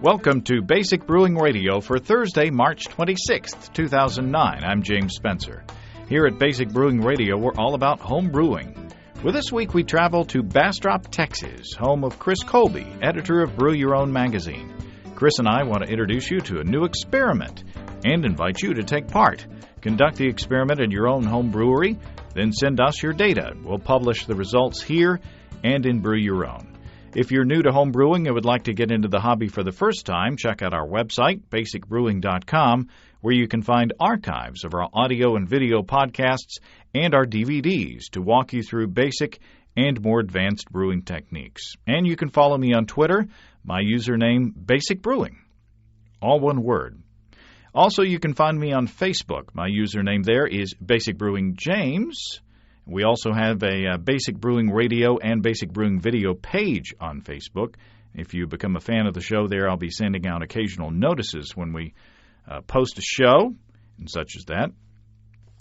Welcome to Basic Brewing Radio for Thursday, March 26th, 2009. I'm James Spencer. Here at Basic Brewing Radio, we're all about home brewing. Well, this week we travel to Bastrop, Texas, home of Chris Colby, editor of Brew Your Own magazine. Chris and I want to introduce you to a new experiment and invite you to take part. Conduct the experiment in your own home brewery, then send us your data. We'll publish the results here and in Brew Your Own. If you're new to home brewing and would like to get into the hobby for the first time, check out our website, basicbrewing.com, where you can find archives of our audio and video podcasts and our DVDs to walk you through basic and more advanced brewing techniques. And you can follow me on Twitter, my username, Basic Brewing, all one word. Also, you can find me on Facebook. My username there is Basic Brewing James. We also have a Basic Brewing Radio and Basic Brewing Video page on Facebook. If you become a fan of the show there, I'll be sending out occasional notices when we post a show, and such as that.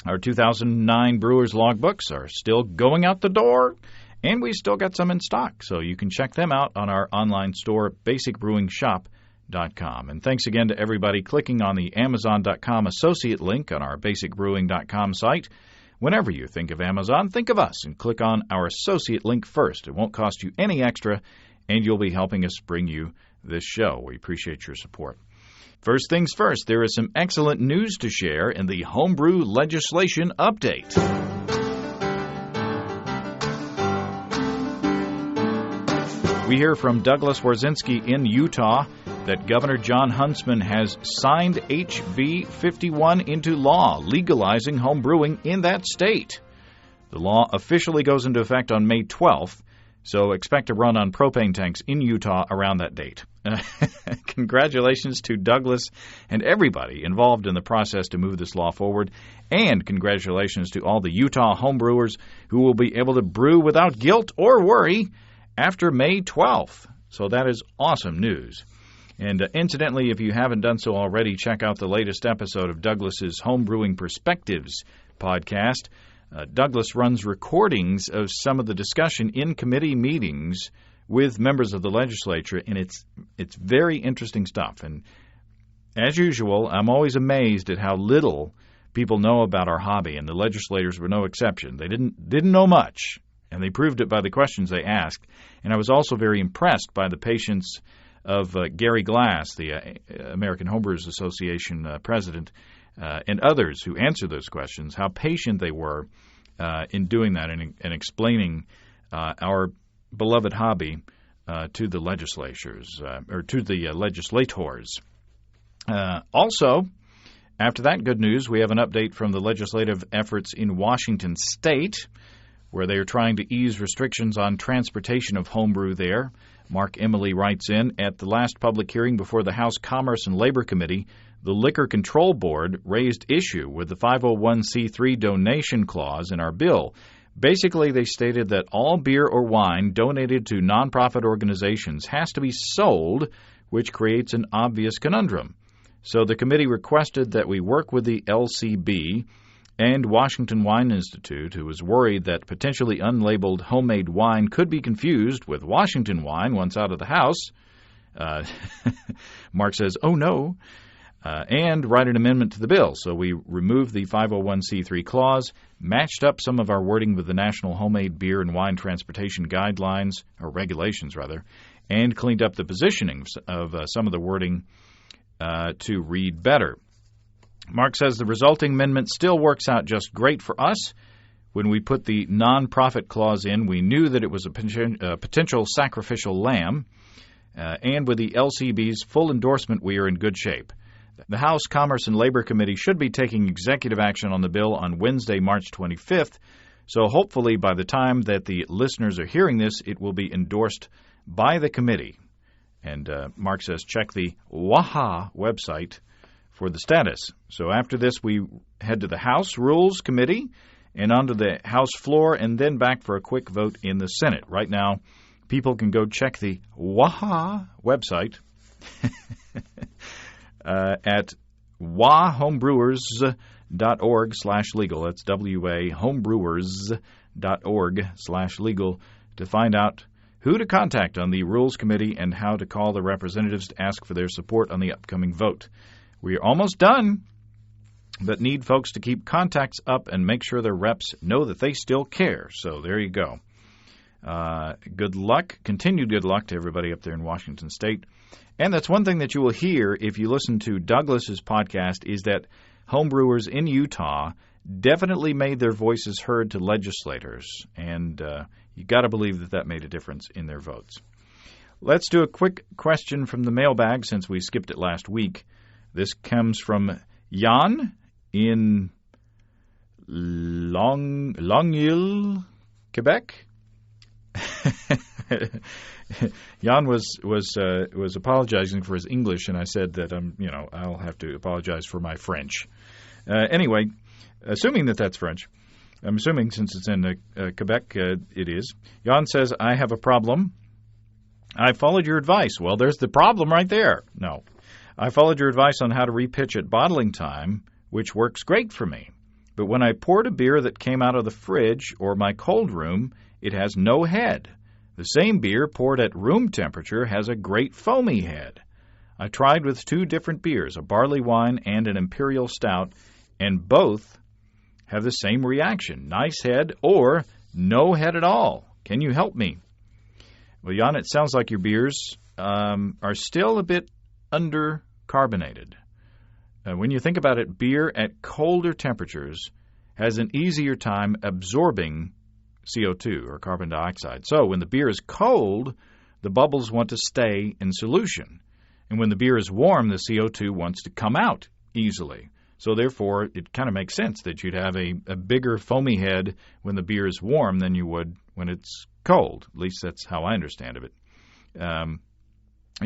Our 2009 Brewers logbooks are still going out the door, and we still got some in stock, so you can check them out on our online store, basicbrewingshop.com. And thanks again to everybody clicking on the Amazon.com associate link on our basicbrewing.com site. Whenever you think of Amazon, think of us and click on our associate link first. It won't cost you any extra, and you'll be helping us bring you this show. We appreciate your support. First things first, there is some excellent news to share in the homebrew legislation update. We hear from Douglas Warzinski in Utah that Governor John Huntsman has signed HB 51 into law, legalizing home brewing in that state. The law officially goes into effect on May 12th, so expect a run on propane tanks in Utah around that date. Congratulations to Douglas and everybody involved in the process to move this law forward, and congratulations to all the Utah homebrewers who will be able to brew without guilt or worry after May 12th. So that is awesome news. And incidentally, if you haven't done so already, check out the latest episode of Douglas's Homebrewing Perspectives podcast. Douglas runs recordings of some of the discussion in committee meetings with members of the legislature, and it's very interesting stuff. And as usual, I'm always amazed at how little people know about our hobby, and the legislators were no exception. They didn't know much, and they proved it by the questions they asked. And I was also very impressed by the patience of Gary Glass, the American Homebrewers Association president, and others who answered those questions, how patient they were in doing that and explaining our beloved hobby to the legislators, or to the legislators. Also, after that good news, we have an update from the legislative efforts in Washington State, where they are trying to ease restrictions on transportation of homebrew there. Mark Emily writes in, at the last public hearing before the House Commerce and Labor Committee, the Liquor Control Board raised issue with the 501c3 donation clause in our bill. Basically, they stated that all beer or wine donated to nonprofit organizations has to be sold, which creates an obvious conundrum. So the committee requested that we work with the LCB and Washington Wine Institute, who was worried that potentially unlabeled homemade wine could be confused with Washington wine once out of the house. Mark says, oh no, and write an amendment to the bill. So we removed the 501c3 clause, matched up some of our wording with the National Homemade Beer and Wine Transportation Guidelines, or regulations rather, and cleaned up the positioning of some of the wording to read better. Mark says the resulting amendment still works out just great for us. When we put the nonprofit clause in, we knew that it was a potential sacrificial lamb, and with the LCB's full endorsement, we are in good shape. The House Commerce and Labor Committee should be taking executive action on the bill on Wednesday, March 25th, so hopefully by the time that the listeners are hearing this, it will be endorsed by the committee. And Mark says check the WAHA website for the status. So after this, we head to the House Rules Committee and onto the House floor and then back for a quick vote in the Senate. Right now, people can go check the WAHA website at wahomebrewers.org/legal. That's WA homebrewers.org/legal to find out who to contact on the Rules Committee, and how to call the representatives to ask for their support on the upcoming vote. We are almost done, but need folks to keep contacts up and make sure their reps know that they still care. So there you go. Good luck, continued good luck to everybody up there in Washington State. And that's one thing that you will hear if you listen to Douglas's podcast, is that homebrewers in Utah definitely made their voices heard to legislators. And you got to believe that that made a difference in their votes. Let's do a quick question from the mailbag since we skipped it last week. This comes from Jan in Longueuil, Quebec. Jan was apologizing for his English, and I said that I'll have to apologize for my French. Anyway, assuming that that's French, I'm assuming since it's in Quebec, it is. Jan says, I have a problem. I followed your advice. Well, there's the problem right there. No. I followed your advice on how to repitch at bottling time, which works great for me. But when I poured a beer that came out of the fridge or my cold room, it has no head. The same beer poured at room temperature has a great foamy head. I tried with 2 different beers, a barley wine and an imperial stout, and both have the same reaction, nice head or no head at all. Can you help me? Well, Jan, it sounds like your beers are still a bit undercarbonated. When you think about it, beer at colder temperatures has an easier time absorbing CO2 or carbon dioxide. So when the beer is cold, the bubbles want to stay in solution. And when the beer is warm, the CO2 wants to come out easily. So therefore, it kind of makes sense that you'd have a bigger foamy head when the beer is warm than you would when it's cold. At least that's how I understand of it. And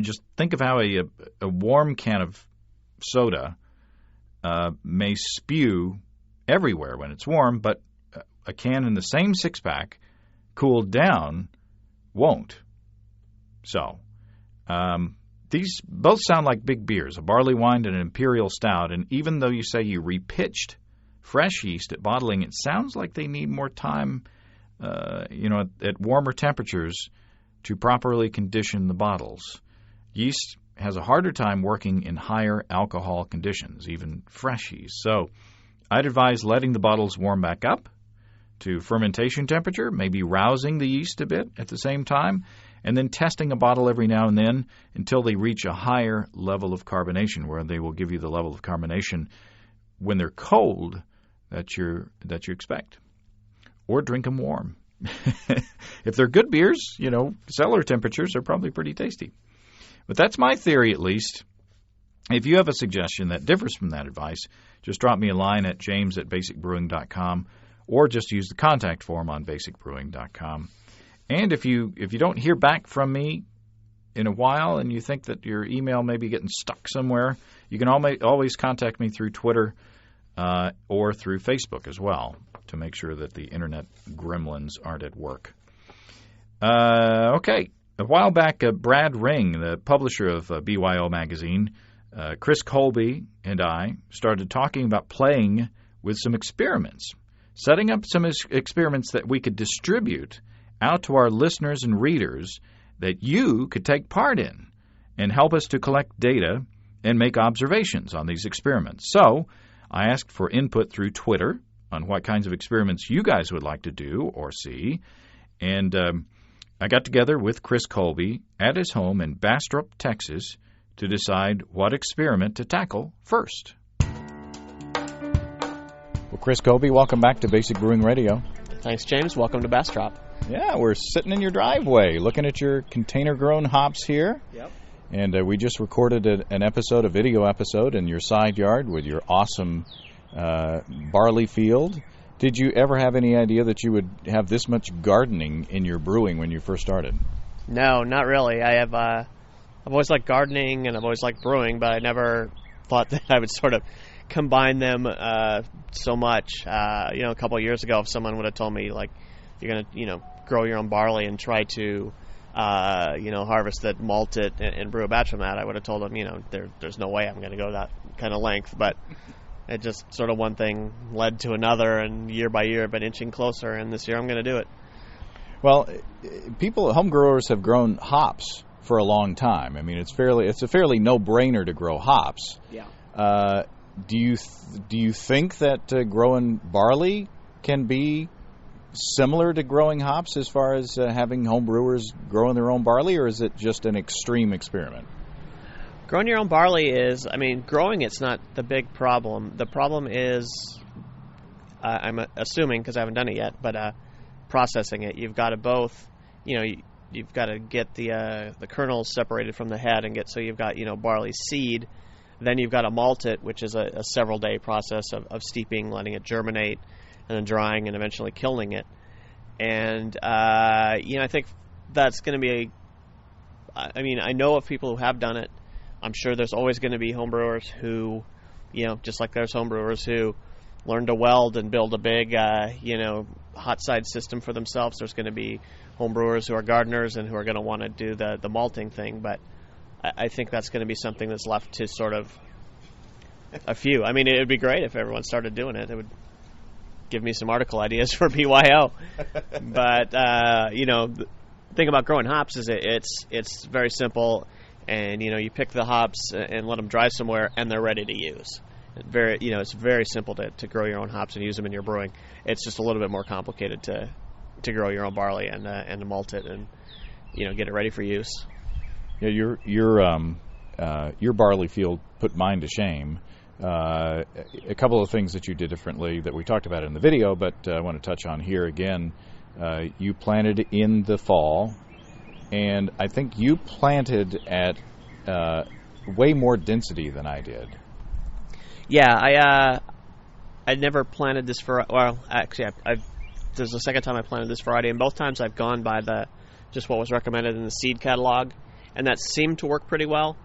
just think of how a warm can of soda may spew everywhere when it's warm, but a can in the same six-pack, cooled down, won't. So, these both sound like big beers, a barley wine and an imperial stout, and even though you say you repitched fresh yeast at bottling, it sounds like they need more time, at warmer temperatures to properly condition the bottles. Yeast has a harder time working in higher alcohol conditions, even fresh yeast. So I'd advise letting the bottles warm back up to fermentation temperature, maybe rousing the yeast a bit at the same time, and then testing a bottle every now and then until they reach a higher level of carbonation, where they will give you the level of carbonation when they're cold that you expect. Or drink them warm. If they're good beers, cellar temperatures are probably pretty tasty. But that's my theory, at least. If you have a suggestion that differs from that advice, just drop me a line at james@basicbrewing.com, or just use the contact form on basicbrewing.com. And if you don't hear back from me in a while and you think that your email may be getting stuck somewhere, you can always contact me through Twitter or through Facebook as well to make sure that the internet gremlins aren't at work. Okay. A while back, Brad Ring, the publisher of BYO magazine, Chris Colby, and I started talking about playing with some experiments, setting up some experiments that we could distribute out to our listeners and readers that you could take part in and help us to collect data and make observations on these experiments. So I asked for input through Twitter on what kinds of experiments you guys would like to do or see, and I got together with Chris Colby at his home in Bastrop, Texas, to decide what experiment to tackle first. Well, Chris Colby, welcome back to Basic Brewing Radio. Thanks, James. Welcome to Bastrop. Yeah, we're sitting in your driveway looking at your container-grown hops here. Yep. And we just recorded a video episode in your side yard with your awesome barley field. Did you ever have any idea that you would have this much gardening in your brewing when you first started? No, not really. I've always liked gardening and I've always liked brewing, but I never thought that I would sort of combine them so much. A couple of years ago, if someone would have told me, like, you're going to, grow your own barley and try to, harvest it, malt it, and brew a batch from that, I would have told them, there's no way I'm going to go that kind of length. But it just sort of one thing led to another, and year by year I've been inching closer, and this year I'm going to do it. Well, home growers have grown hops for a long time. I mean, it's a fairly no-brainer to grow hops. Yeah. Do you think that growing barley can be similar to growing hops as far as having home brewers growing their own barley, or is it just an extreme experiment? Growing your own barley growing it's not the big problem. The problem is, I'm assuming, because I haven't done it yet, but processing it. You've got to you've got to get the kernels separated from the head so you've got, barley seed. Then you've got to malt it, which is a several-day process of steeping, letting it germinate, and then drying and eventually kilning it. And, I think that's going to be I know of people who have done it. I'm sure there's always going to be homebrewers who, just like there's homebrewers who learn to weld and build a big, hot side system for themselves. There's going to be homebrewers who are gardeners and who are going to want to do the malting thing. But I think that's going to be something that's left to sort of a few. I mean, it would be great if everyone started doing it. It would give me some article ideas for BYO. But, the thing about growing hops is it's very simple. And, you pick the hops and let them dry somewhere, and they're ready to use. It's very simple to grow your own hops and use them in your brewing. It's just a little bit more complicated to grow your own barley and to malt it and, get it ready for use. Yeah, your barley field put mine to shame. A couple of things that you did differently that we talked about in the video, but I want to touch on here again. You planted in the fall. And I think you planted at way more density than I did. Yeah, I never planted this actually, there's the second time I planted this variety, and both times I've gone by just what was recommended in the seed catalog, and that seemed to work pretty well.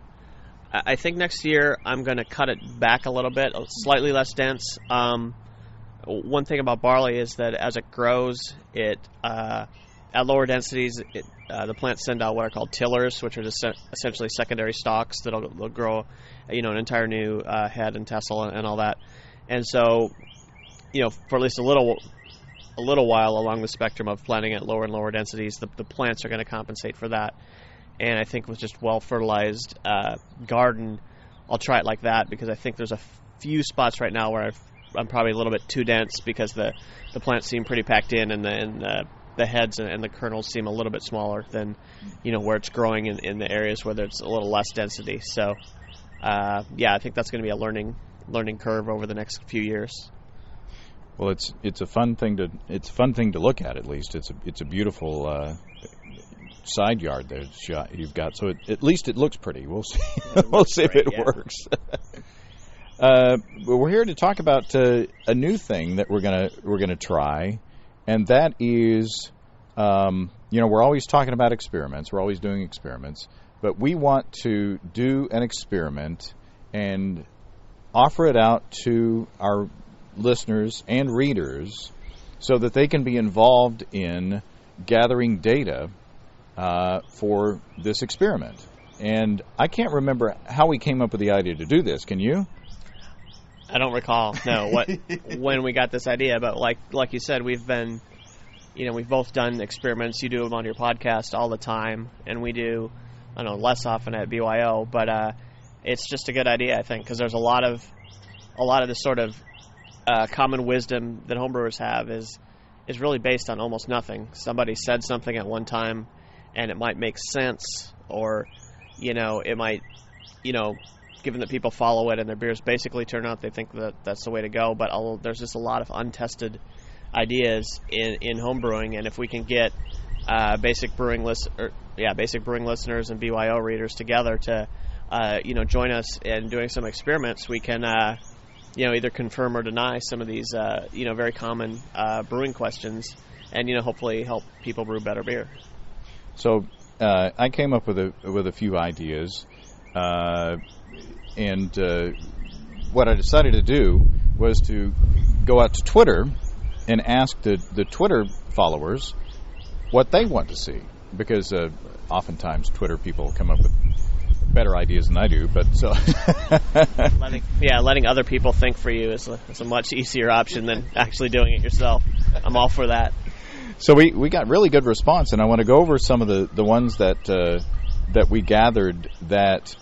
I think next year I'm going to cut it back a little bit, slightly less dense. One thing about barley is that as it grows, at lower densities, the plants send out what are called tillers, which are just essentially secondary stalks that'll grow, an entire new head and tassel and all that. And so, for at least a little while along the spectrum of planting at lower and lower densities, the plants are going to compensate for that. And I think with just well-fertilized garden, I'll try it like that, because I think there's a few spots right now where I'm probably a little bit too dense because the plants seem pretty packed in, and the heads and the kernels seem a little bit smaller than, where it's growing in the areas where there's a little less density. So, I think that's going to be a learning curve over the next few years. Well, it's a fun thing to look at least. It's a beautiful side yard that you've got. So at least it looks pretty. We'll see. We'll see if it works. We're here to talk about a new thing that we're gonna try. And that is, we're always talking about experiments. We're always doing experiments. But we want to do an experiment and offer it out to our listeners and readers so that they can be involved in gathering data for this experiment. And I can't remember how we came up with the idea to do this. Can you? I don't recall, no, when we got this idea, but like you said, we've both done experiments. You do them on your podcast all the time, and we do, less often at BYO, but it's just a good idea, I think, because there's a lot of the sort of common wisdom that homebrewers have is really based on almost nothing. Somebody said something at one time, and it might make sense, or, it might, given that people follow it and their beers basically turn out, they think that that's the way to go. But there's just a lot of untested ideas in home brewing, and if we can get basic brewing listeners and BYO readers together to join us in doing some experiments, we can either confirm or deny some of these very common brewing questions, and hopefully help people brew better beer. So I came up with a few ideas. And what I decided to do was to go out to Twitter and ask the Twitter followers what they want to see, because oftentimes Twitter people come up with better ideas than I do. But so letting other people think for you is a much easier option than actually doing it yourself. I'm all for that. So we got really good response, and I want to go over some of the ones that we gathered that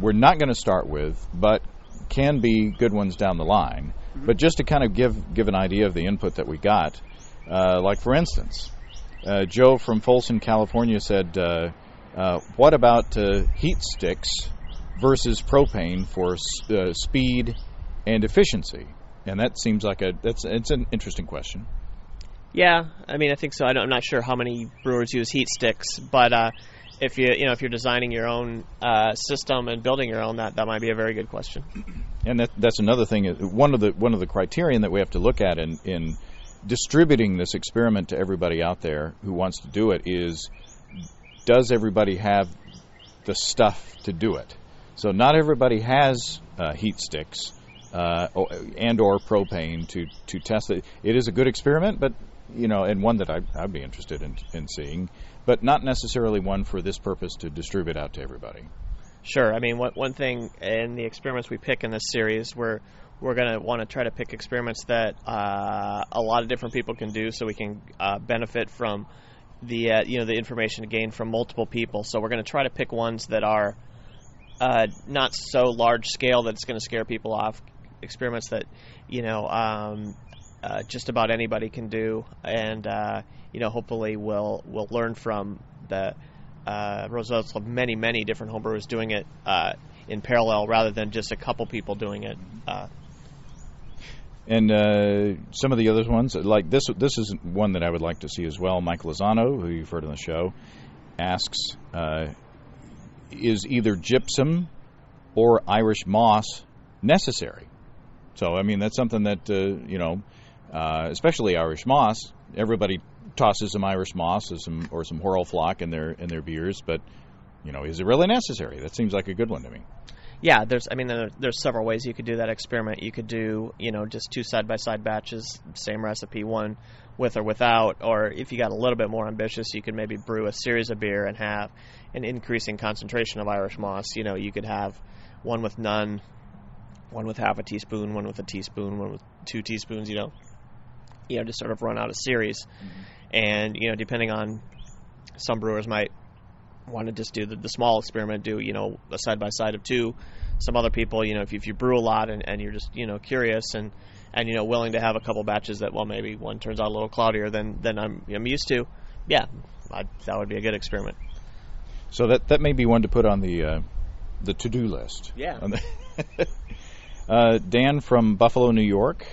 we're not going to start with, but can be good ones down the line. Mm-hmm. But just to kind of give an idea of the input that we got, like for instance, Joe from Folsom, California said, what about heat sticks versus propane for speed and efficiency? And that seems like it's an interesting question. Yeah, I mean, I think so. I'm not sure how many brewers use heat sticks, but if you're designing your own system and building your own, that might be a very good question. And that's another thing. One of the criterion that we have to look at in distributing this experiment to everybody out there who wants to do it is, does everybody have the stuff to do it? So not everybody has heat sticks and or propane to test it. It is a good experiment, but and one that I'd be interested in seeing, but not necessarily one for this purpose to distribute out to everybody. Sure. I mean, one thing in the experiments we pick in this series, we're going to want to try to pick experiments that a lot of different people can do, so we can benefit from the information gained from multiple people. So we're going to try to pick ones that are not so large scale that it's going to scare people off. Experiments that just about anybody can do, and hopefully we'll learn from the results of many different homebrewers doing it in parallel, rather than just a couple people doing it. And some of the other ones, like this is one that I would like to see as well. Mike Lozano, who you've heard on the show, asks, is either gypsum or Irish moss necessary? So, I mean, that's something that, especially Irish moss, everybody tosses some Irish moss or some Horrelflock in their beers, but, is it really necessary? That seems like a good one to me. Yeah, there's several ways you could do that experiment. You could do, just two side-by-side batches, same recipe, one with or without, or if you got a little bit more ambitious, you could maybe brew a series of beer and have an increasing concentration of Irish moss. You could have one with none, one with half a teaspoon, one with a teaspoon, one with 2 teaspoons, just sort of run out a series. Mm-hmm. And, depending on, some brewers might want to just do the small experiment, do, a side-by-side of 2. Some other people, if you brew a lot and you're just, curious and willing to have a couple batches that, well, maybe one turns out a little cloudier than I'm used to, yeah, that would be a good experiment. So that may be one to put on the to-do list. Yeah. Dan from Buffalo, New York,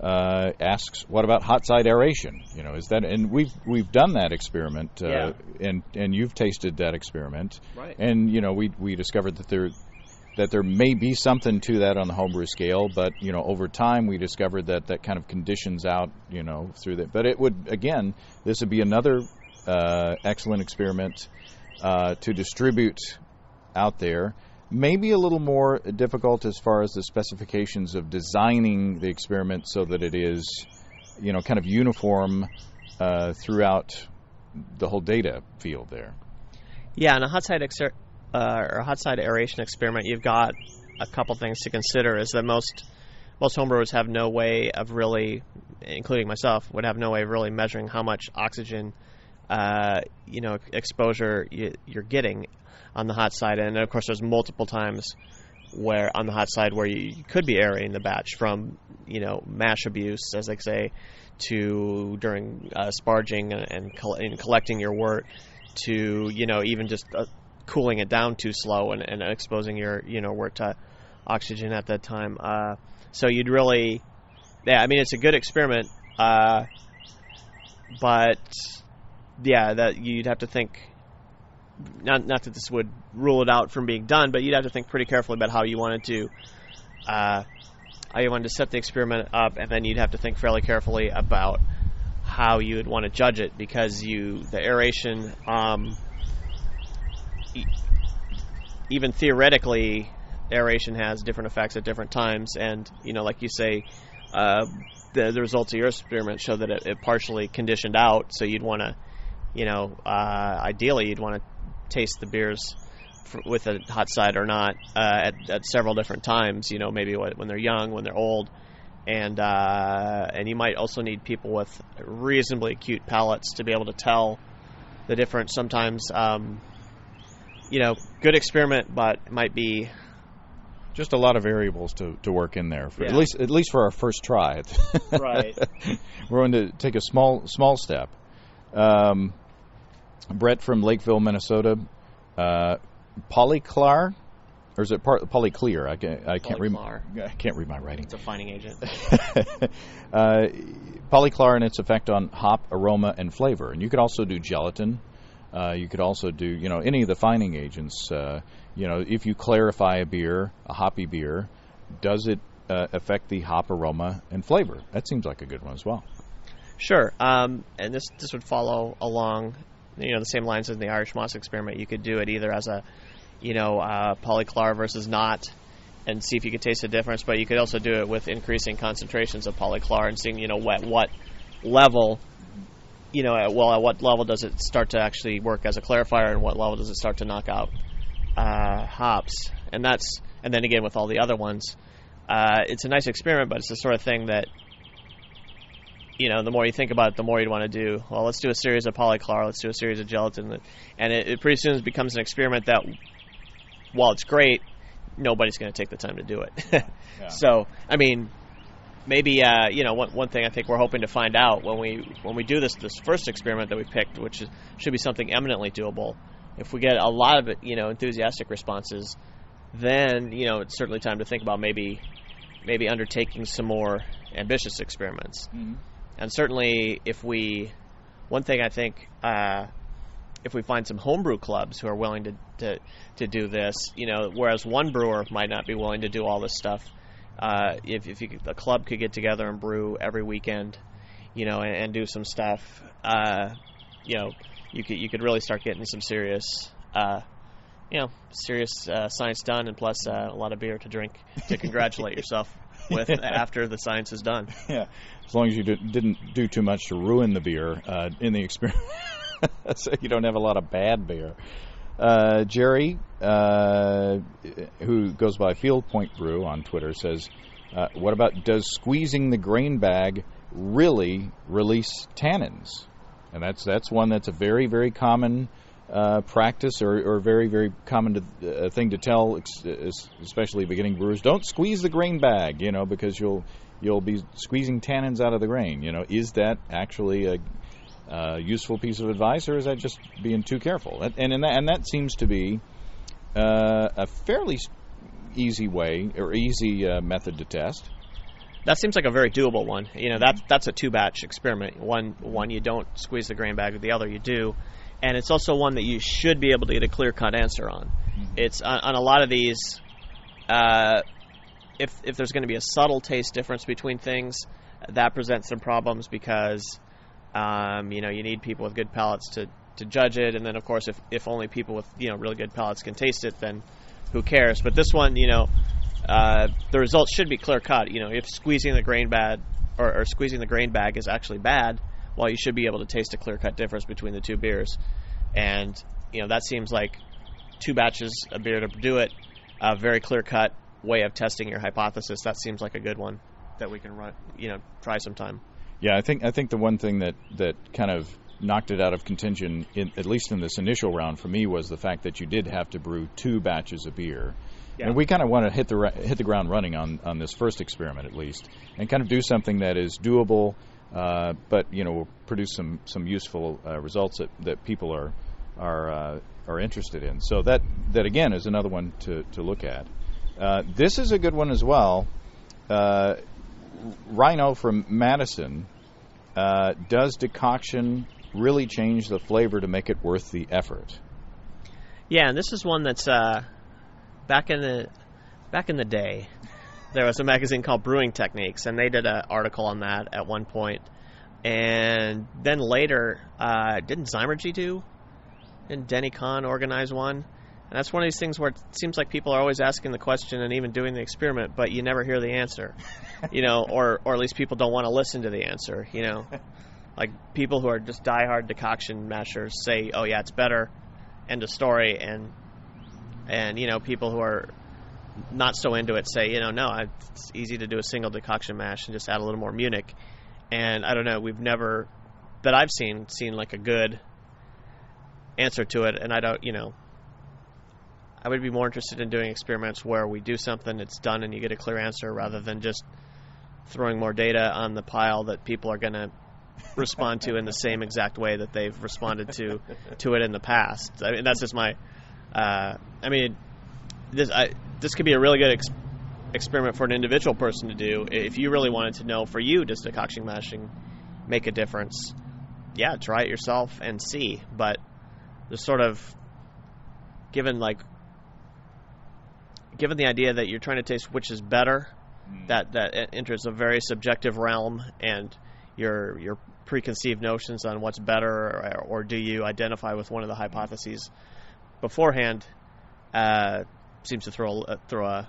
asks, what about hot side aeration? Is that, and we've done that experiment, and you've tasted that experiment, right? And we discovered that there may be something to that on the homebrew scale, but over time we discovered that kind of conditions out through that. But it would, again, this would be another excellent experiment to distribute out there. Maybe a little more difficult as far as the specifications of designing the experiment so that it is, kind of uniform throughout the whole data field there. Yeah, in a hot side aeration experiment, you've got a couple things to consider. Is that most homebrewers have no way of really, including myself, would have no way of really measuring how much oxygen, exposure you're getting on the hot side. And of course there's multiple times where on the hot side where you could be aerating the batch, from mash abuse, as they say, to during sparging and collecting your wort, to even just cooling it down too slow and exposing your wort to oxygen at that time. So you'd really, it's a good experiment, but that you'd have to think. Not that this would rule it out from being done, but you'd have to think pretty carefully about how you wanted to set the experiment up, and then you'd have to think fairly carefully about how you would want to judge it, because the aeration, even theoretically, aeration has different effects at different times, and like you say, the results of your experiment show that it partially conditioned out, so you'd want to, ideally you'd want to taste the beers with a hot side or not at several different times, maybe when they're young, when they're old, and you might also need people with reasonably acute palates to be able to tell the difference. Sometimes, good experiment, but it might be just a lot of variables to work in there. Yeah. At least for our first try. Right. We're going to take a small step. Brett from Lakeville, Minnesota. Polyclar, or is it Polyclear? I can't read. I can't read my writing. It's a fining agent. Polyclar and its effect on hop, aroma, and flavor. And you could also do gelatin. You could also do any of the fining agents. If you clarify a beer, a hoppy beer, does it affect the hop aroma and flavor? That seems like a good one as well. Sure. And this would follow along, the same lines as the Irish moss experiment. You could do it either as a, polyclar versus not, and see if you could taste the difference. But you could also do it with increasing concentrations of polyclar and seeing, what level, at what level does it start to actually work as a clarifier, and what level does it start to knock out hops. And then again with all the other ones, it's a nice experiment, but it's the sort of thing that, the more you think about it, the more you'd want to do. Well, let's do a series of polyclar, let's do a series of gelatin, and it pretty soon becomes an experiment that, while it's great, nobody's going to take the time to do it. Yeah. So, maybe one thing I think we're hoping to find out when we do this first experiment that we picked, which should be something eminently doable. If we get a lot of enthusiastic responses, then it's certainly time to think about maybe undertaking some more ambitious experiments. Mm-hmm. And certainly, if we find some homebrew clubs who are willing to do this, whereas one brewer might not be willing to do all this stuff, if a club could get together and brew every weekend, and do some stuff, you could really start getting some serious science done, and plus a lot of beer to drink to congratulate yourself with after the science is done. Yeah, as long as you didn't do too much to ruin the beer in the experiment, so you don't have a lot of bad beer. Jerry, who goes by Field Point Brew on Twitter, says, what about, does squeezing the grain bag really release tannins? And that's one that's a very, very common practice, or very, very common thing to tell, especially beginning brewers. Don't squeeze the grain bag, because you'll be squeezing tannins out of the grain. Is that actually a useful piece of advice, or is that just being too careful? And that seems to be a fairly easy way, or easy method to test. That seems like a very doable one. That's a two-batch experiment. One you don't squeeze the grain bag, the other you do. And it's also one that you should be able to get a clear-cut answer on. Mm-hmm. It's on a lot of these, if there's going to be a subtle taste difference between things, that presents some problems because, you need people with good palates to judge it. And then, of course, if only people with, really good palates can taste it, then who cares? But this one, the results should be clear-cut. If squeezing the grain bag or squeezing the grain bag is actually bad, well, you should be able to taste a clear-cut difference between the two beers. And, that seems like two batches of beer to do it, a very clear-cut way of testing your hypothesis. That seems like a good one that we can run, try sometime. Yeah, I think the one thing that kind of knocked it out of contention, at least in this initial round for me, was the fact that you did have to brew two batches of beer. Yeah. And we kind of want to hit the ground running on this first experiment, at least, and kind of do something that is doable, but will produce some useful results that people are interested in. So that again is another one to look at. This is a good one as well. Rhino from Madison, does decoction really change the flavor to make it worth the effort? Yeah, and this is one that's back in the day, there was a magazine called Brewing Techniques, and they did an article on that at one point. And then later, didn't Zymergy didn't Denny Kahn organize one? And that's one of these things where it seems like people are always asking the question and even doing the experiment, but you never hear the answer, or at least people don't want to listen to the answer, Like people who are just diehard decoction mashers say, oh yeah, it's better, end of story, and people who are not so into it say, it's easy to do a single decoction mash and just add a little more Munich. And I don't know, we've never, that I've seen like a good answer to it. And I don't, I would be more interested in doing experiments where we do something, it's done, and you get a clear answer rather than just throwing more data on the pile that people are going to respond to in the same exact way that they've responded to it in the past. I mean, that's just my, this could be a really good experiment for an individual person to do. If you really wanted to know, for you, does decoction mashing make a difference? Yeah, try it yourself and see. But there's sort of, given the idea that you're trying to taste which is better, that enters a very subjective realm, and your preconceived notions on what's better, or do you identify with one of the hypotheses beforehand, seems to throw a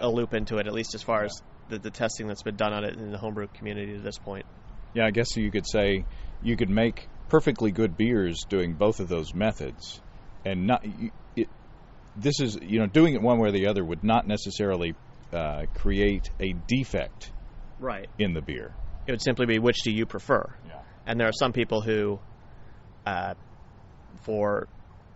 loop into it, at least as far as the testing that's been done on it in the homebrew community to this point. Yeah, I guess you could say you could make perfectly good beers doing both of those methods, and not this is, doing it one way or the other would not necessarily create a defect in the beer. It would simply be, which do you prefer? Yeah. And there are some people who, for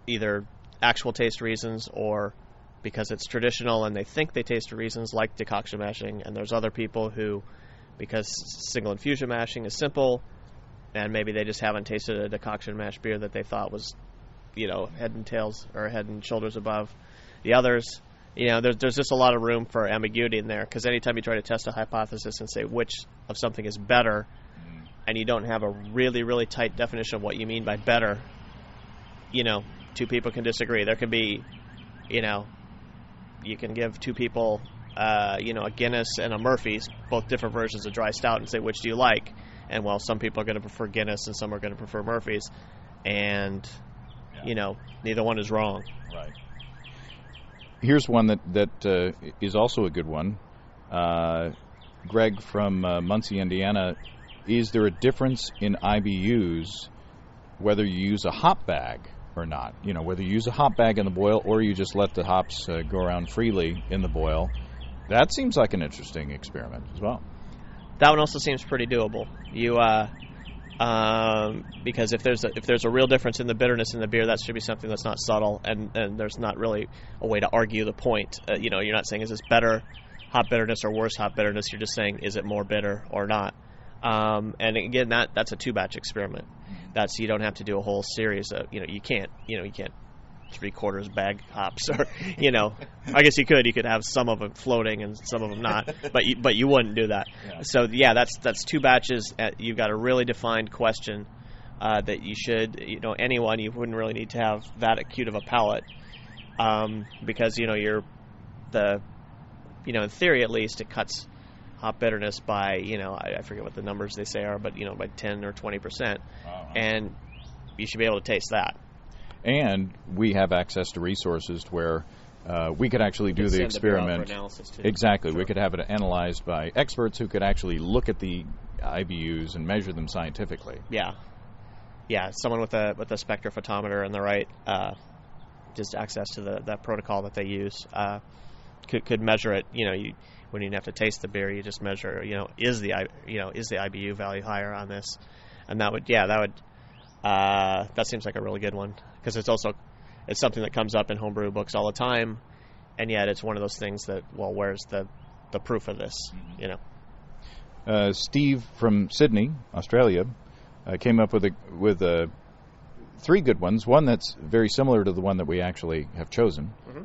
either actual taste reasons or because it's traditional and they think they taste reasons, like decoction mashing. And there's other people who, because single infusion mashing is simple, and maybe they just haven't tasted a decoction mash beer that they thought was, head and tails or head and shoulders above the others. There's just a lot of room for ambiguity in there, because anytime you try to test a hypothesis and say which of something is better, and you don't have a really, really tight definition of what you mean by better, two people can disagree. There can be, you can give two people, a Guinness and a Murphy's, both different versions of dry stout, and say, which do you like? And, some people are going to prefer Guinness and some are going to prefer Murphy's. And, neither one is wrong. Right. Here's one that is also a good one. Greg from Muncie, Indiana. Is there a difference in IBUs whether you use a hop bag or not? Whether you use a hop bag in the boil or you just let the hops go around freely in the boil. That seems like an interesting experiment as well. That one also seems pretty doable. Because if there's a real difference in the bitterness in the beer, that should be something that's not subtle, and there's not really a way to argue the point. You're not saying, is this better hop bitterness or worse hop bitterness? You're just saying, is it more bitter or not? And again, that's a 2-batch experiment. You don't have to do a whole series of, you can't 3/4 bag hops, or I guess you could have some of them floating and some of them not, but you wouldn't do that. Yeah. So that's 2 batches. You've got a really defined question that you should, anyone, you wouldn't really need to have that acute of a palate, because you're in theory at least, it cuts hop bitterness by I forget what the numbers they say are, but by 10 or 20%, and you should be able to taste that. And we have access to resources where we could actually do the experiment. Exactly. Sure. We could have it analyzed by experts who could actually look at the IBUs and measure them scientifically. Yeah. Someone with a spectrophotometer and the right just access to that protocol that they use could measure it. You wouldn't even have to taste the beer. You just measure. Is the IBU value higher on this? And that seems like a really good one, because it's something that comes up in homebrew books all the time, and yet it's one of those things that, where's the proof of this? Steve from Sydney, Australia, came up with 3 good ones. One that's very similar to the one that we actually have chosen. Mm-hmm.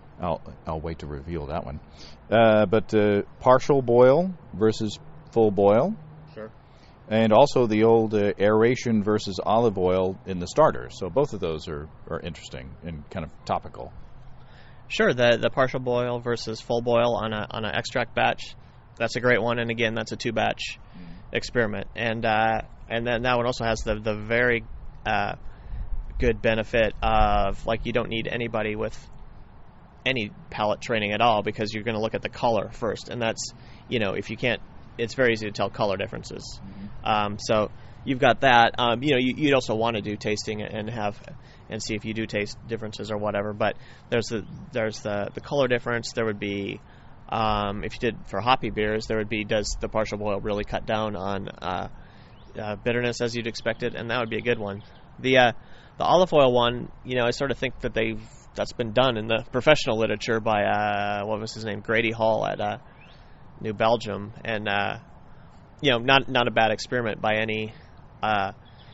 I'll wait to reveal that one. But partial boil versus full boil. Sure. And also the old aeration versus olive oil in the starter. So both of those are interesting and kind of topical. Sure, the partial boil versus full boil on an extract batch, that's a great one. And again, that's a 2-batch experiment. And then that one also has the very good benefit of, you don't need anybody with any palate training at all, because you're going to look at the color first. And that's, if you can't it's very easy to tell color differences. So you've got that. You'd also want to do tasting and see if you do taste differences or whatever. But there's the color difference. There would be, if you did for hoppy beers, there would be, does the partial boil really cut down on bitterness as you'd expect it? And that would be a good one. The olive oil one, I sort of think that that's been done in the professional literature by what was his name, Grady Hall at New Belgium, and not a bad experiment by any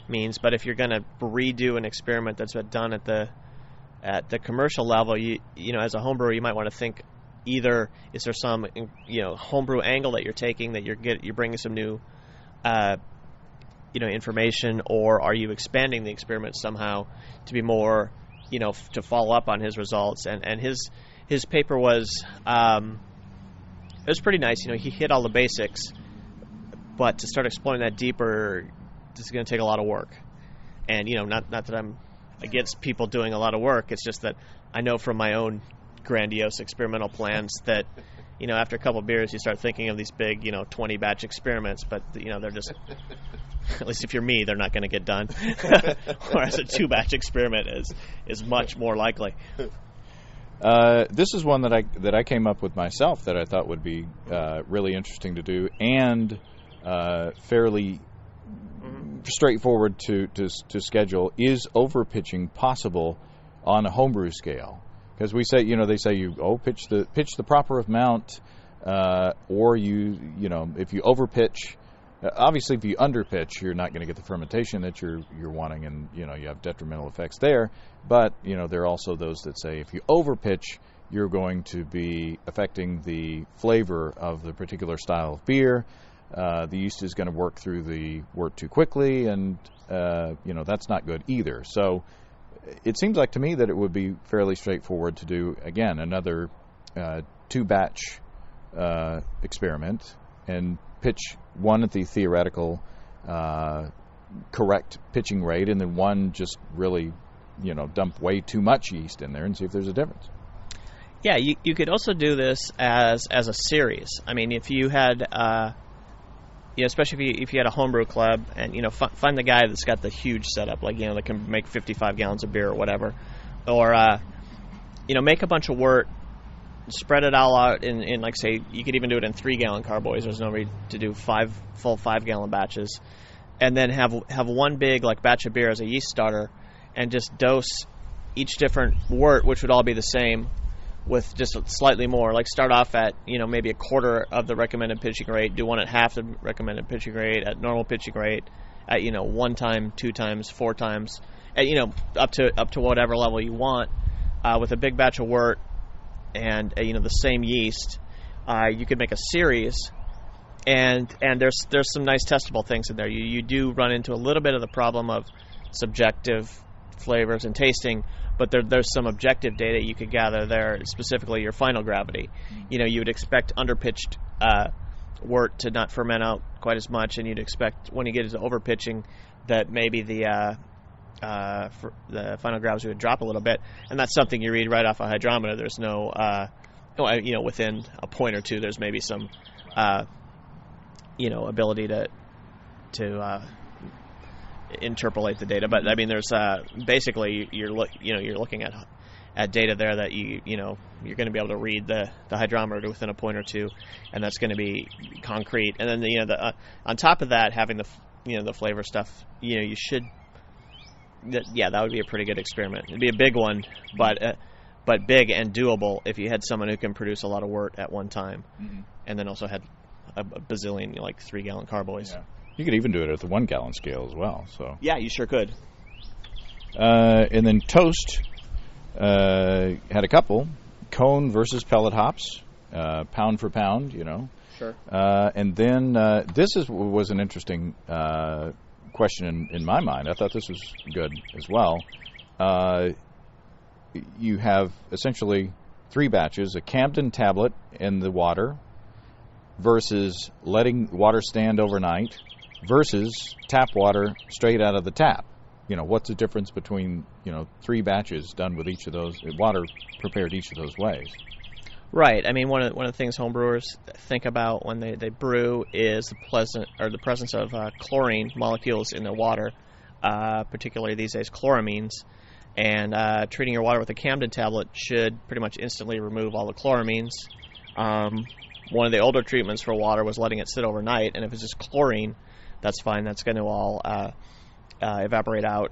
means. But if you're going to redo an experiment that's been done at the commercial level, you as a homebrewer, you might want to think either is there some homebrew angle that you're taking that you're bringing some new information, or are you expanding the experiment somehow to be more to follow up on his results? And his paper was it was pretty nice. He hit all the basics, but to start exploring that deeper, this is going to take a lot of work. And not that I'm against people doing a lot of work. It's just that I know from my own grandiose experimental plans that after a couple of beers you start thinking of these big 20 batch experiments, but they're just, at least if you're me, they're not going to get done. Whereas a 2-batch experiment is much more likely. This is one that I came up with myself that I thought would be really interesting to do, and fairly straightforward to schedule. Is overpitching possible on a homebrew scale? Because we say, they say pitch the proper amount, or if you overpitch. Obviously, if you underpitch, you're not going to get the fermentation that you're wanting, and you have detrimental effects there. But there are also those that say if you overpitch, you're going to be affecting the flavor of the particular style of beer. The yeast is going to work through the wort too quickly, and that's not good either. So it seems like to me that it would be fairly straightforward to do again another 2-batch experiment and pitch one at the theoretical correct pitching rate, and then one just really dump way too much yeast in there and see if there's a difference. Yeah, you could also do this as a series. I mean, if you had especially if you had a homebrew club, and find the guy that's got the huge setup, like that can make 55 gallons of beer or whatever, or make a bunch of wort, spread it all out in like, say, you could even do it in 3-gallon carboys. There's no need to do full 5-gallon batches, and then have one big batch of beer as a yeast starter, and just dose each different wort, which would all be the same, with just slightly more. Like start off at maybe a quarter of the recommended pitching rate, do one at half the recommended pitching rate, at normal pitching rate, at 1 time, 2 times, 4 times, at up to whatever level you want, with a big batch of wort and the same yeast. You could make a series, and there's some nice testable things in there. You do run into a little bit of the problem of subjective flavors and tasting, but there's some objective data you could gather there, specifically your final gravity. You would expect underpitched wort to not ferment out quite as much, and you'd expect when you get into overpitching that maybe the final gravity would drop a little bit, and that's something you read right off a hydrometer. There's no, within a point or two, there's maybe some, ability to interpolate the data. But I mean, there's basically you're looking at data there that you're going to be able to read the hydrometer within a point or two, and that's going to be concrete. And then on top of that, having the flavor stuff, you should. That would be a pretty good experiment. It'd be a big one, but big and doable if you had someone who can produce a lot of wort at one time, and then also had a bazillion 3-gallon carboys. Yeah. You could even do it at the 1-gallon scale as well. So yeah, you sure could. And then Toast had a couple cone versus pellet hops, pound for pound. Sure. And then this was an interesting question in my mind. I thought this was good as well. You have essentially 3 batches: a Camden tablet in the water versus letting water stand overnight versus tap water straight out of the tap. What's the difference between 3 batches done with each of those, water prepared each of those ways? Right. I mean, one of the things homebrewers think about when they brew is the presence of chlorine molecules in their water, particularly these days chloramines. And treating your water with a Camden tablet should pretty much instantly remove all the chloramines. One of the older treatments for water was letting it sit overnight, and if it's just chlorine, that's fine. That's going to all evaporate out.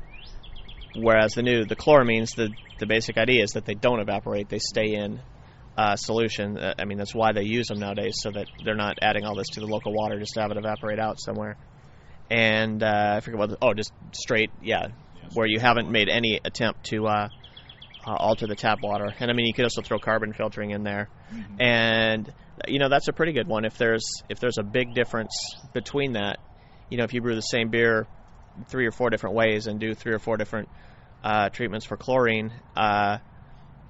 Whereas the chloramines, the basic idea is that they don't evaporate; they stay in solution. I mean, that's why they use them nowadays, so that they're not adding all this to the local water just to have it evaporate out somewhere. And I forget what. Just straight, where you haven't made any attempt to alter the tap water. And I mean, you could also throw carbon filtering in there, and that's a pretty good one. If there's a big difference between that, if you brew the same beer 3 or 4 different ways and do 3 or 4 different treatments for chlorine,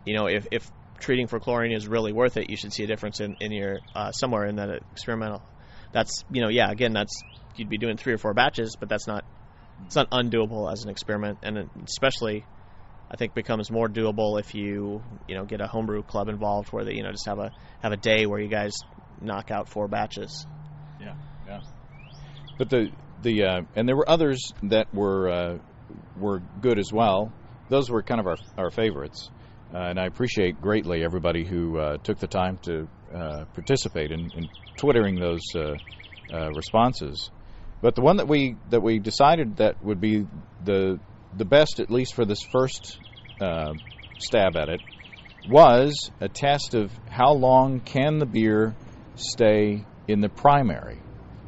if treating for chlorine is really worth it, you should see a difference in your somewhere in that experimental. That's again, that's you'd be doing 3 or 4 batches, but it's not undoable as an experiment, and it especially I think becomes more doable if you get a homebrew club involved where they just have a day where you guys knock out 4 batches. Yeah. But the and there were others that were good as well. Those were kind of our favorites. And I appreciate greatly everybody who took the time to participate in twittering those responses. But the one that we decided that would be the best, at least for this first stab at it, was a test of how long can the beer stay in the primary.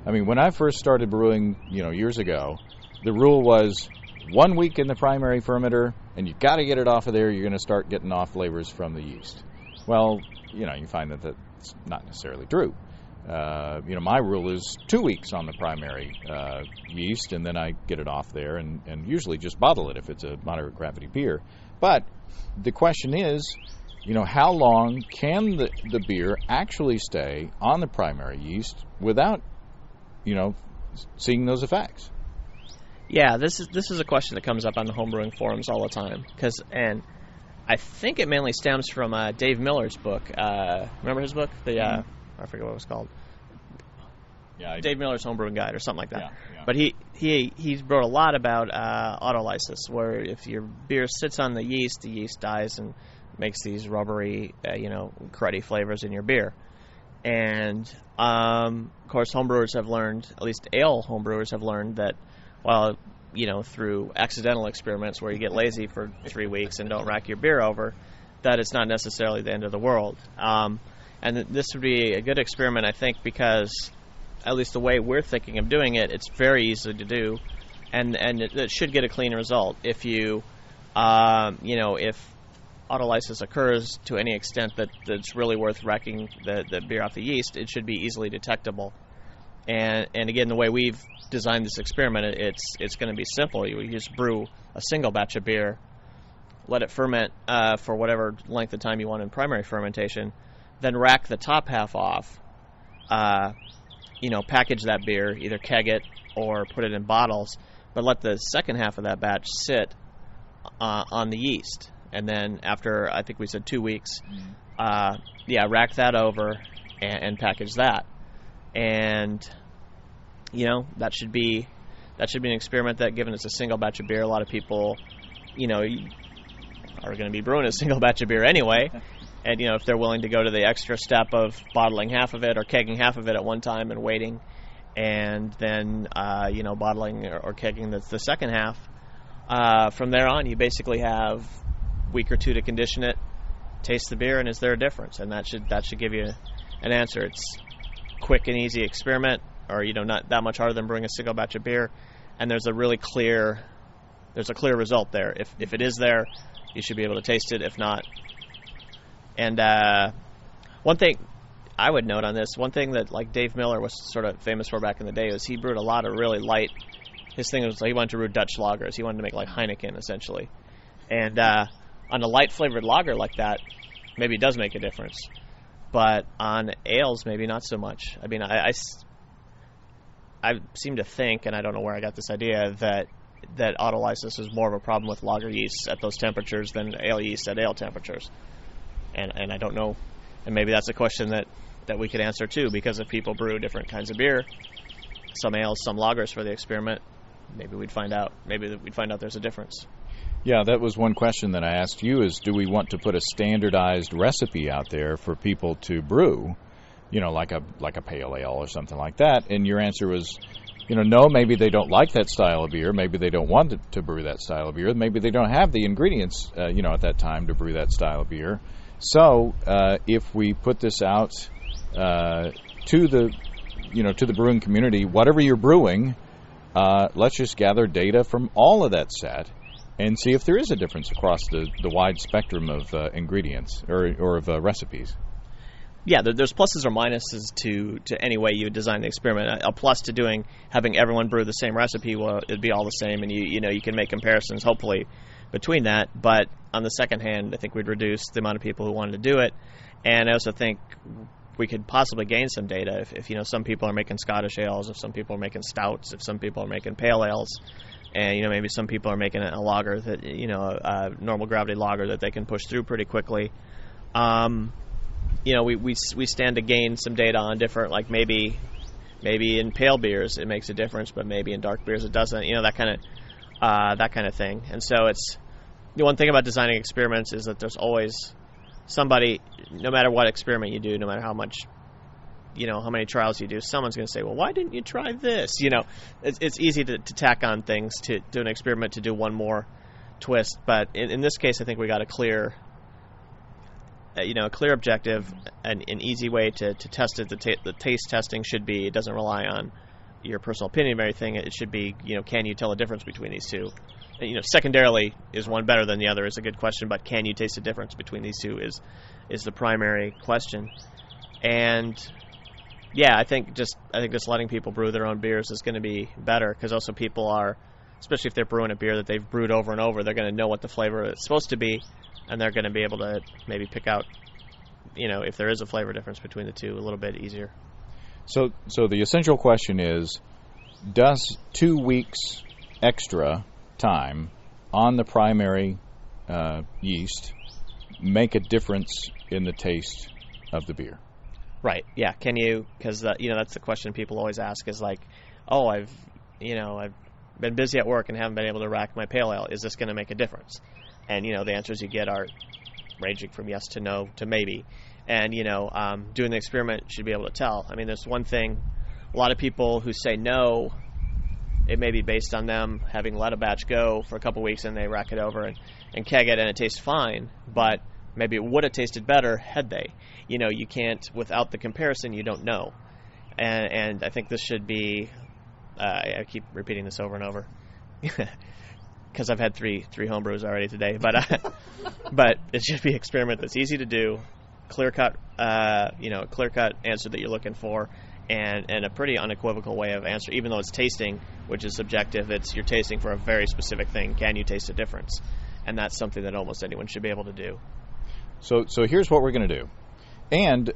I mean, when I first started brewing, years ago, the rule was 1 week in the primary fermenter, and you got to get it off of there. You're going to start getting off flavors from the yeast. Well, you find that that's not necessarily true. My rule is 2 weeks on the primary yeast, and then I get it off there, and usually just bottle it if it's a moderate gravity beer. But the question is, how long can the beer actually stay on the primary yeast without, seeing those effects? Yeah, this is a question that comes up on the homebrewing forums all the time, and I think it mainly stems from Dave Miller's book. Remember his book? I forget what it was called. Yeah, Dave Miller's Homebrewing Guide or something like that. Yeah. But he wrote a lot about autolysis, where if your beer sits on the yeast dies and makes these rubbery, cruddy flavors in your beer. And of course, homebrewers have learned, at least ale homebrewers have learned that, well, through accidental experiments where you get lazy for 3 weeks and don't rack your beer over, that it's not necessarily the end of the world. And this would be a good experiment, I think, because at least the way we're thinking of doing it, it's very easy to do, and it should get a clean result. If if autolysis occurs to any extent that it's really worth racking the beer off the yeast, it should be easily detectable. And again, the way we've designed this experiment, it's going to be simple. You just brew a single batch of beer, let it ferment for whatever length of time you want in primary fermentation, then rack the top half off, package that beer, either keg it or put it in bottles, but let the second half of that batch sit on the yeast. And then after, I think we said 2 weeks, rack that over and package that. And, that should be an experiment that, given it's a single batch of beer, a lot of people, are going to be brewing a single batch of beer anyway. And, if they're willing to go to the extra step of bottling half of it or kegging half of it at one time and waiting, and then, bottling or kegging the second half, from there on, you basically have a week or two to condition it, taste the beer, and is there a difference? And that should give you an answer. It's quick and easy experiment, or, not that much harder than brewing a single batch of beer, and there's a clear result there. If it is there, you should be able to taste it. If not, and one thing I would note on this, one thing that Dave Miller was sort of famous for back in the day, was he brewed a lot of really light. His thing was he wanted to brew Dutch lagers. He wanted to make like Heineken essentially, and on a light flavored lager like that, maybe it does make a difference, but on ales maybe not so much. I mean, I seem to think, and I don't know where I got this idea, that autolysis is more of a problem with lager yeast at those temperatures than ale yeast at ale temperatures. And I don't know And maybe that's a question that we could answer too, because if people brew different kinds of beer, some ales, some lagers for the experiment, maybe we'd find out there's a difference. Yeah, that was one question that I asked you is, do we want to put a standardized recipe out there for people to brew, like a pale ale or something like that? And your answer was, no, maybe they don't like that style of beer. Maybe they don't want to brew that style of beer. Maybe they don't have the ingredients, at that time to brew that style of beer. So if we put this out to the brewing community, whatever you're brewing, let's just gather data from all of that set and see if there is a difference across the wide spectrum of ingredients or of recipes. Yeah, there's pluses or minuses to any way you design the experiment. A plus to having everyone brew the same recipe, well, it'd be all the same, and you can make comparisons, hopefully, between that. But on the second hand, I think we'd reduce the amount of people who wanted to do it, and I also think we could possibly gain some data if some people are making Scottish ales, if some people are making stouts, if some people are making pale ales, and maybe some people are making a lager that a normal gravity lager that they can push through pretty quickly. We stand to gain some data on different, like maybe in pale beers it makes a difference, but maybe in dark beers it doesn't. That kind of thing. And so it's the one thing about designing experiments is that there's always somebody, no matter what experiment you do, no matter how much, how many trials you do, someone's going to say, well, why didn't you try this? It's easy to tack on things to do an experiment, to do one more twist. But in this case, I think we got a clear objective and an easy way to test it. The taste testing should be, it doesn't rely on your personal opinion of everything. It should be, can you tell the difference between these two? Secondarily, is one better than the other is a good question, but can you taste the difference between these two is the primary question. And yeah, I think just letting people brew their own beers is going to be better, because also people are, especially if they're brewing a beer that they've brewed over and over, they're going to know what the flavor is supposed to be, and they're going to be able to maybe pick out, if there is a flavor difference between the two a little bit easier. So the essential question is, does 2 weeks extra time on the primary yeast make a difference in the taste of the beer? Right. Yeah. Can you? Because that's the question people always ask is like, oh, I've been busy at work and haven't been able to rack my pale ale. Is this going to make a difference? And the answers you get are ranging from yes to no to maybe. And doing the experiment should be able to tell. I mean, there's one thing. A lot of people who say no, it may be based on them having let a batch go for a couple weeks and they rack it over and keg it and it tastes fine, but maybe it would have tasted better had they. You can't, without the comparison, you don't know. And I think this should be, I keep repeating this over and over because I've had three homebrews already today, but it should be an experiment that's easy to do, clear-cut answer that you're looking for, and a pretty unequivocal way of answering. Even though it's tasting, which is subjective, you're tasting for a very specific thing. Can you taste a difference? And that's something that almost anyone should be able to do. So here's what we're going to do. And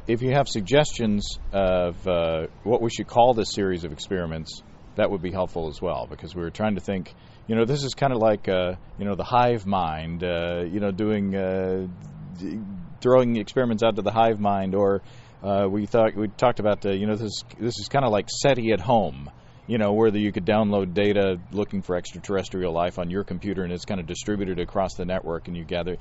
if you have suggestions of what we should call this series of experiments, that would be helpful as well, because we were trying to think, this is kind of like, the hive mind, throwing experiments out to the hive mind, or we talked about, this is kind of like SETI at home, where you could download data looking for extraterrestrial life on your computer, and it's kind of distributed across the network, and you gather.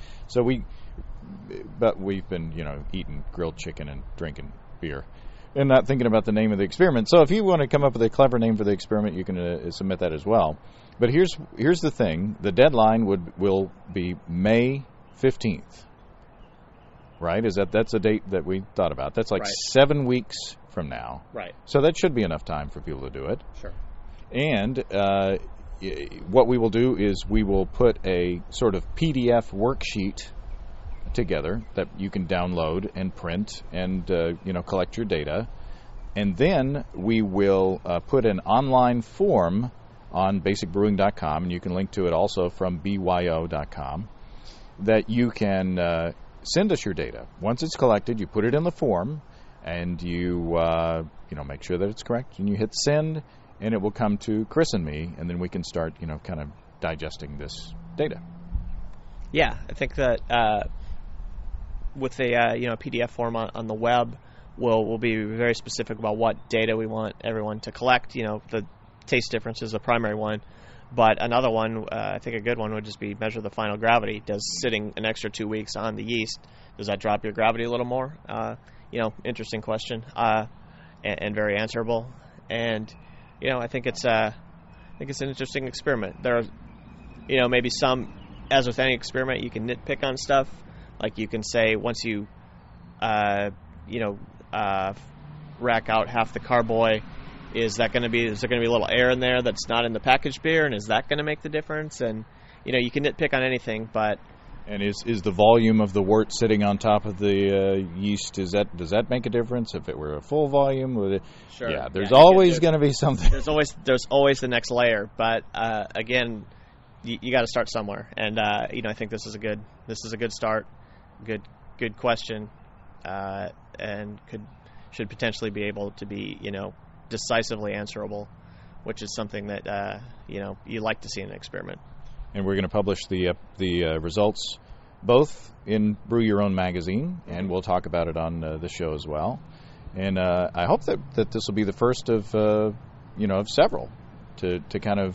But we've been, eating grilled chicken and drinking beer and not thinking about the name of the experiment. So if you want to come up with a clever name for the experiment, you can submit that as well. But here's the thing. The deadline will be May 15th. Right? That's a date that we thought about. That's like 7 weeks from now. Right. So that should be enough time for people to do it. Sure. And what we will do is we will put a sort of PDF worksheet together that you can download and print and collect your data, and then we will put an online form on basicbrewing.com, and you can link to it also from BYO.com, that you can send us your data. Once it's collected, you put it in the form, and you make sure that it's correct, and you hit send, and it will come to Chris and me, and then we can start kind of digesting this data. Yeah, I think that with a PDF form on the web, we'll be very specific about what data we want everyone to collect. The taste difference is the primary one, but another one, I think a good one would just be measure the final gravity. Does sitting an extra 2 weeks on the yeast, does that drop your gravity a little more? Interesting question, and very answerable. And I think it's an interesting experiment. There are, maybe some, as with any experiment, you can nitpick on stuff. Like you can say once you, rack out half the carboy, is there going to be a little air in there that's not in the packaged beer, and is that going to make the difference? And you can nitpick on anything, but. And is the volume of the wort sitting on top of the yeast, does that make a difference? If it were a full volume, sure. Yeah, there's always going to be something. There's always the next layer, but again, you got to start somewhere, and I think this is a good start, good question, and should potentially be able to be decisively answerable, which is something that you like to see in an experiment. And we're going to publish the results both in Brew Your Own magazine, and we'll talk about it on the show as well. And I hope that this will be the first of of several to kind of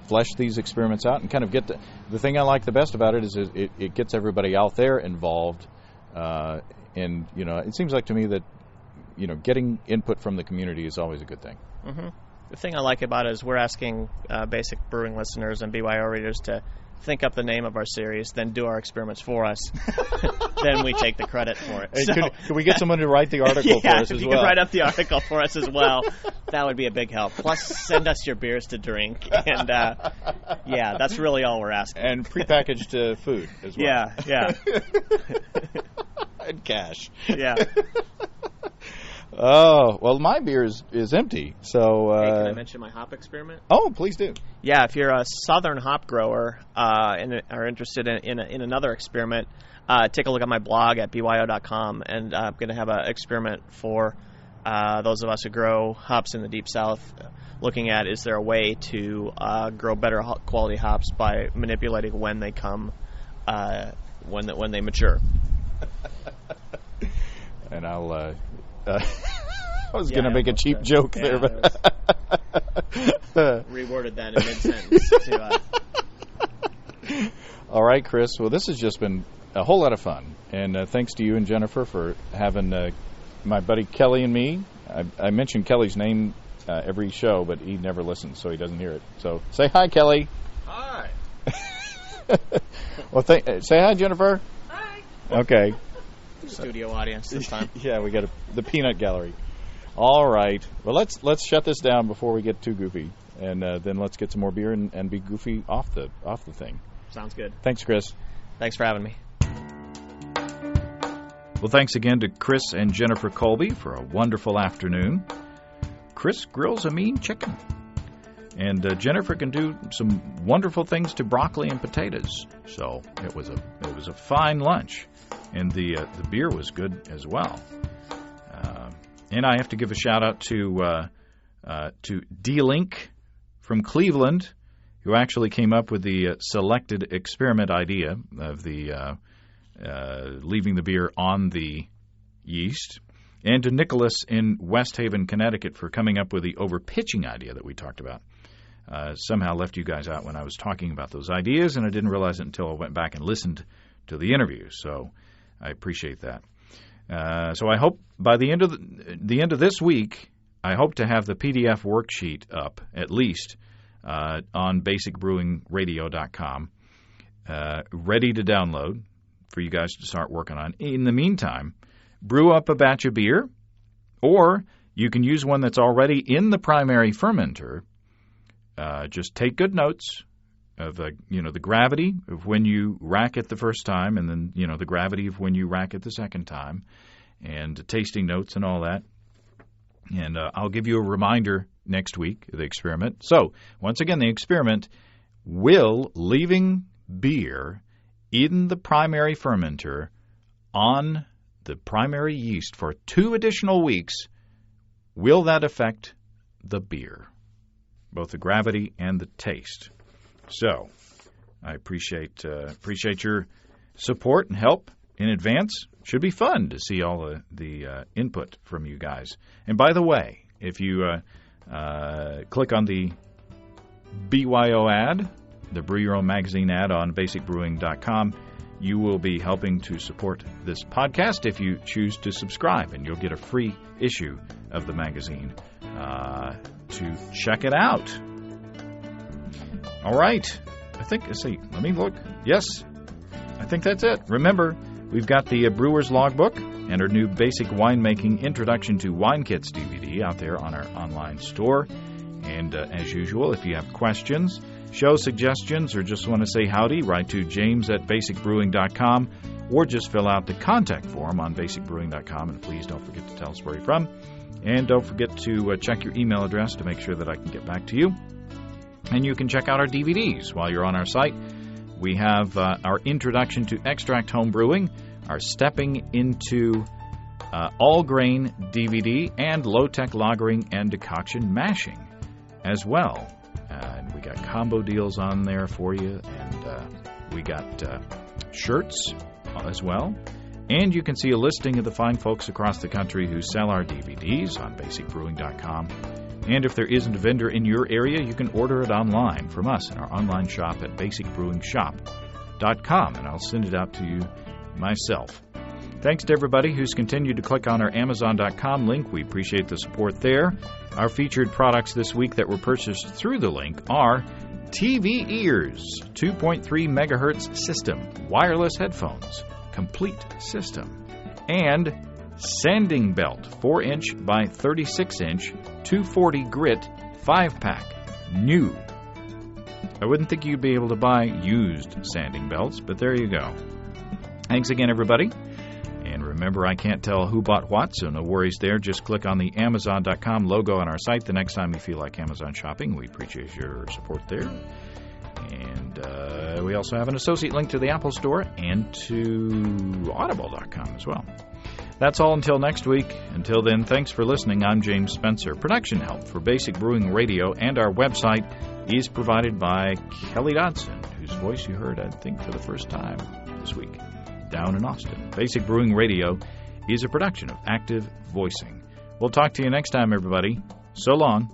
flesh these experiments out and kind of get the thing I like the best about it is it gets everybody out there involved. And it seems like to me that getting input from the community is always a good thing. Mm-hmm. The thing I like about it is we're asking basic brewing listeners and BYO readers to think up the name of our series, then do our experiments for us. Then we take the credit for it. Hey, could we get someone to write the article for us as well? If you could write up the article for us as well, that would be a big help. Plus, send us your beers to drink. And, that's really all we're asking. And prepackaged food as well. Yeah. And cash. Yeah. Oh, well, my beer is empty, so... Hey, can I mention my hop experiment? Oh, please do. Yeah, if you're a southern hop grower and are interested in another experiment, take a look at my blog at BYO.com, and I'm going to have an experiment for those of us who grow hops in the Deep South, looking at is there a way to grow better quality hops by manipulating when they come, when they mature. And I'll... I was going to make a cheap joke there, but reworded that in mid-sentence. All right, Chris. Well, this has just been a whole lot of fun, and thanks to you and Jennifer for having my buddy Kelly and me. I mention Kelly's name every show, but he never listens, so he doesn't hear it. So say hi, Kelly. Hi. Well, say hi, Jennifer. Hi. Okay. Studio audience this time. Yeah, we got the peanut gallery. All right. Well, let's shut this down before we get too goofy, and then let's get some more beer and be goofy off the thing. Sounds good. Thanks, Chris. Thanks for having me. Well, thanks again to Chris and Jennifer Colby for a wonderful afternoon. Chris grills a mean chicken, and Jennifer can do some wonderful things to broccoli and potatoes. So it was a fine lunch. And the beer was good as well. And I have to give a shout out to D-Link from Cleveland, who actually came up with the selected experiment idea of the leaving the beer on the yeast, and to Nicholas in West Haven, Connecticut, for coming up with the over-pitching idea that we talked about. Somehow left you guys out when I was talking about those ideas, and I didn't realize it until I went back and listened to the interview. So I appreciate that. So I hope by the end of this week, I hope to have the PDF worksheet up at least on basicbrewingradio.com, ready to download for you guys to start working on. In the meantime, brew up a batch of beer, or you can use one that's already in the primary fermenter. Just take good notes of the gravity of when you rack it the first time, and then the gravity of when you rack it the second time, and tasting notes and all that. And I'll give you a reminder next week of the experiment. So once again, the experiment: will leaving beer in the primary fermenter on the primary yeast for 2 additional weeks, will that affect the beer, both the gravity and the taste? So I appreciate your support and help in advance. Should be fun to see all the input from you guys. And by the way, if you click on the BYO ad, the Brew Your Own magazine ad on basicbrewing.com, you will be helping to support this podcast if you choose to subscribe, and you'll get a free issue of the magazine to check it out. All right. Let me look. Yes, I think that's it. Remember, we've got the Brewer's Logbook and our new Basic Winemaking Introduction to Wine Kits DVD out there on our online store. And as usual, if you have questions, show suggestions, or just want to say howdy, write to james@basicbrewing.com, or just fill out the contact form on basicbrewing.com. And please don't forget to tell us where you're from. And don't forget to check your email address to make sure that I can get back to you. And you can check out our DVDs while you're on our site. We have our Introduction to Extract Home Brewing, our Stepping into All-Grain DVD, and Low-Tech Lagering and Decoction Mashing as well. And we got combo deals on there for you, and we got shirts as well. And you can see a listing of the fine folks across the country who sell our DVDs on basicbrewing.com. And if there isn't a vendor in your area, you can order it online from us in our online shop at basicbrewingshop.com, and I'll send it out to you myself. Thanks to everybody who's continued to click on our Amazon.com link. We appreciate the support there. Our featured products this week that were purchased through the link are TV Ears 2.3 megahertz system, wireless headphones, complete system, and Sanding Belt 4-inch by 36-inch 240 grit 5-pack, new. I wouldn't think you'd be able to buy used sanding belts, but there you go. Thanks again, everybody. And remember, I can't tell who bought what, so no worries there. Just click on the Amazon.com logo on our site the next time you feel like Amazon shopping. We appreciate your support there. And we also have an associate link to the Apple Store and to Audible.com as well. That's all until next week. Until then, thanks for listening. I'm James Spencer. Production help for Basic Brewing Radio and our website is provided by Kelly Dodson, whose voice you heard, I think, for the first time this week, down in Austin. Basic Brewing Radio is a production of Active Voicing. We'll talk to you next time, everybody. So long.